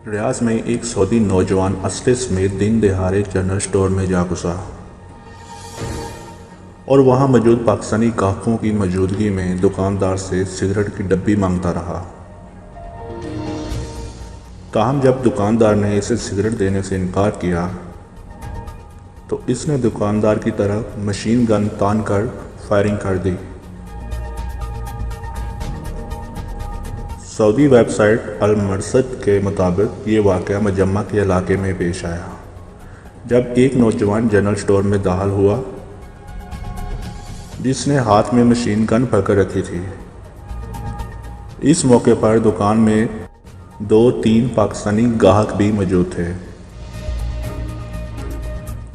रियाज में एक सऊदी नौजवान असले समेत दिन दहाड़े जनरल स्टोर में जा घुसा और वहां मौजूद पाकिस्तानी ग्राहकों की मौजूदगी में दुकानदार से सिगरेट की डब्बी मांगता रहा। ताहम जब दुकानदार ने इसे सिगरेट देने से इनकार किया तो इसने दुकानदार की तरफ मशीन गन तान कर फायरिंग कर दी। सऊदी वेबसाइट अल मरसद के मुताबिक ये वाक़या मजम्मा के इलाके में पेश आया जब एक नौजवान जनरल स्टोर में दाखिल हुआ जिसने हाथ में मशीन गन पकड़ रखी थी। इस मौके पर दुकान में 2-3 पाकिस्तानी ग्राहक भी मौजूद थे।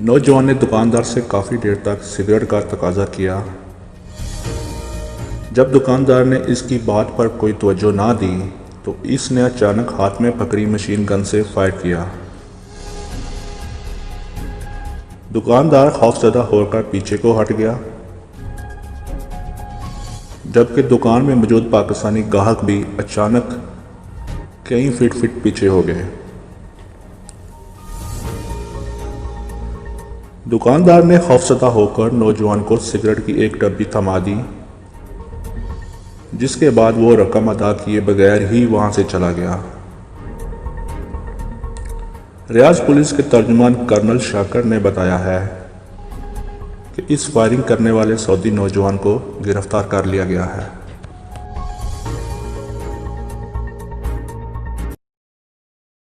नौजवान ने दुकानदार से काफ़ी देर तक सिगरेट का तकाजा किया। जब दुकानदार ने इसकी बात पर कोई तवज्जो ना दी तो इसने अचानक हाथ में पकड़ी मशीन गन से फायर किया। दुकानदार खौफजदा होकर पीछे को हट गया जबकि दुकान में मौजूद पाकिस्तानी ग्राहक भी अचानक कई फीट पीछे हो गए। दुकानदार ने खौफजदा होकर नौजवान को सिगरेट की एक डब्बी थमा दी जिसके बाद वो रकम अदा किए बगैर ही वहां से चला गया। रियाज पुलिस के तर्जुमान कर्नल शाकर ने बताया है कि इस फायरिंग करने वाले सऊदी नौजवान को गिरफ्तार कर लिया गया है।